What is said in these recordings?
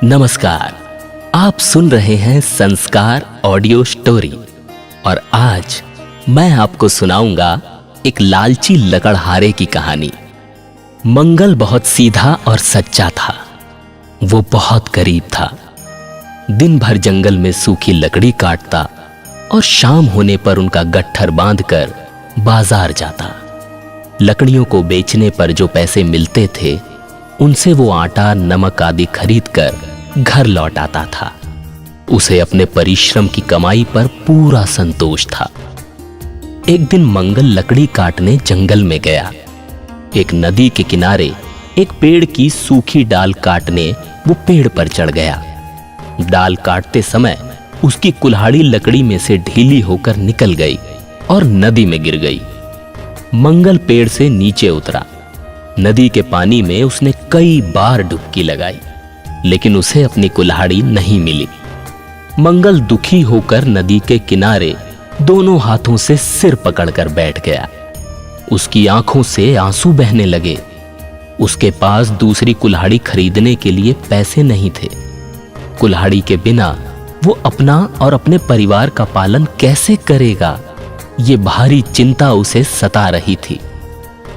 नमस्कार, आप सुन रहे हैं संस्कार ऑडियो स्टोरी और आज मैं आपको सुनाऊंगा एक लालची लकड़हारे की कहानी। मंगल बहुत सीधा और सच्चा था। वो बहुत गरीब था। दिन भर जंगल में सूखी लकड़ी काटता और शाम होने पर उनका गट्ठर बांधकर बाजार जाता। लकड़ियों को बेचने पर जो पैसे मिलते थे उनसे वो आटा नमक आदि खरीदकर घर लौट आता था। उसे अपने परिश्रम की कमाई पर पूरा संतोष था। एक दिन मंगल लकड़ी काटने जंगल में गया। एक नदी के किनारे एक पेड़ की सूखी डाल काटने वो पेड़ पर चढ़ गया। डाल काटते समय उसकी कुल्हाड़ी लकड़ी में से ढीली होकर निकल गई और नदी में गिर गई। मंगल पेड़ से नीचे उतरा। नदी के पानी में उसने कई बार डुबकी लगाई, लेकिन उसे अपनी कुल्हाड़ी नहीं मिली। मंगल दुखी होकर नदी के किनारे दोनों हाथों से सिर पकड़कर बैठ गया। उसकी आंखों से आंसू बहने लगे। उसके पास दूसरी कुल्हाड़ी खरीदने के लिए पैसे नहीं थे। कुल्हाड़ी के बिना वो अपना और अपने परिवार का पालन कैसे करेगा, ये भारी चिंता उसे सता रही थी।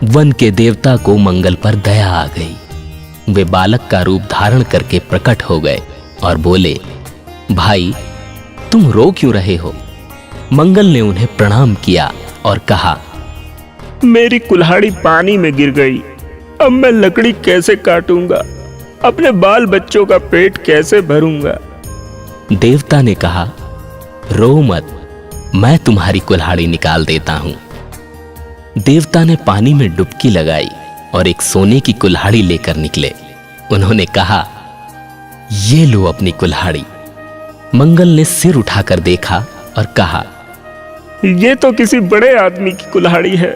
वन के देवता को मंगल पर दया आ गई। वे बालक का रूप धारण करके प्रकट हो गए और बोले, भाई तुम रो क्यों रहे हो? मंगल ने उन्हें प्रणाम किया और कहा, मेरी कुल्हाड़ी पानी में गिर गई। अब मैं लकड़ी कैसे काटूंगा? अपने बाल बच्चों का पेट कैसे भरूंगा? देवता ने कहा, रो मत, मैं तुम्हारी कुल्हाड़ी निकाल देता हूं। देवता ने पानी में डुबकी लगाई और एक सोने की कुल्हाड़ी लेकर निकले। उन्होंने कहा, ये लो अपनी कुल्हाड़ी। मंगल ने सिर उठाकर देखा और कहा, ये तो किसी बड़े आदमी की कुल्हाड़ी है।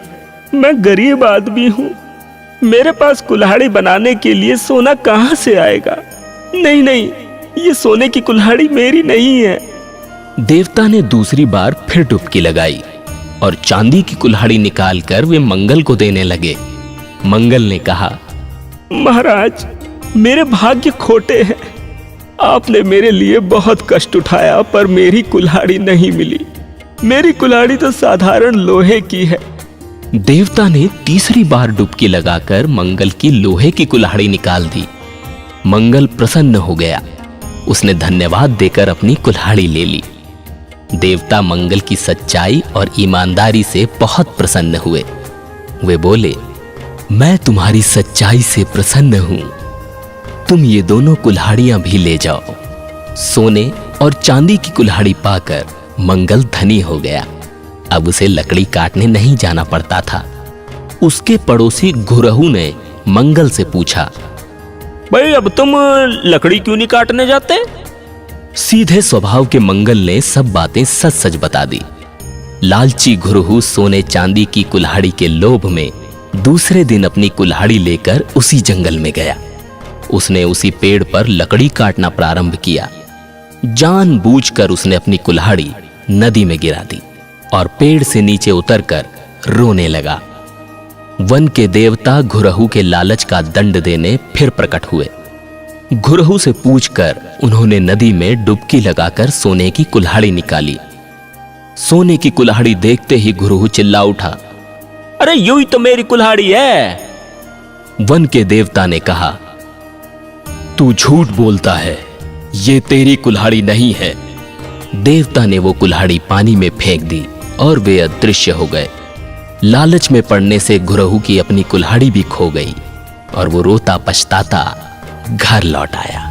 मैं गरीब आदमी हूं। मेरे पास कुल्हाड़ी बनाने के लिए सोना कहां से आएगा? नहीं नहीं, ये सोने की कुल्हाड़ी मेरी नहीं है। देवता ने दूसरी बार फिर डुबकी लगाई और चांदी की कुल्हाड़ी निकालकर वे मंगल को देने लगे। मंगल ने कहा, महाराज, मेरे भाग्य खोटे हैं। आपने मेरे लिए बहुत कष्ट उठाया, पर मेरी कुल्हाड़ी नहीं मिली। मेरी कुल्हाड़ी तो साधारण लोहे की है। देवता ने तीसरी बार डुबकी लगाकर मंगल की लोहे की कुल्हाड़ी निकाल दी। मंगल प्रसन्न हो गया। उसने धन्यवाद देकर अपनी कुल्हाड़ी ले ली। देवता मंगल की सच्चाई और ईमानदारी से बहुत प्रसन्न हुए। वे बोले, मैं तुम्हारी सच्चाई से प्रसन्न हूं। तुम ये दोनों कुल्हाड़ियां भी ले जाओ। सोने और चांदी की कुल्हाड़ी पाकर मंगल धनी हो गया। अब उसे लकड़ी काटने नहीं जाना पड़ता था। उसके पड़ोसी घुरहू ने मंगल से पूछा, भाई अब तुम लकड़ी क्यों नहीं काटने जाते? सीधे स्वभाव के मंगल ने सब बातें सच सच बता दी। लालची घुरहू सोने चांदी की कुल्हाड़ी के लोभ में दूसरे दिन अपनी कुल्हाड़ी लेकर उसी जंगल में गया। उसने उसी पेड़ पर लकड़ी काटना प्रारंभ किया। जानबूझकर उसने अपनी कुल्हाड़ी नदी में गिरा दी और पेड़ से नीचे उतरकर रोने लगा। वन के देवता घुरहू के लालच का दंड देने फिर प्रकट हुए। घुरहू से पूछकर उन्होंने नदी में डुबकी लगाकर सोने की कुल्हाड़ी निकाली। सोने की कुल्हाड़ी देखते ही घुरहू चिल्ला उठा, अरे यूं ही तो मेरी कुल्हाड़ी है। वन के देवता ने कहा, तू झूठ बोलता है, ये तेरी कुल्हाड़ी नहीं है। देवता ने वो कुल्हाड़ी पानी में फेंक दी और वे अदृश्य हो गए। लालच में पड़ने से घुरहू की अपनी कुल्हाड़ी भी खो गई और वो रोता पछताता घर लौट आया।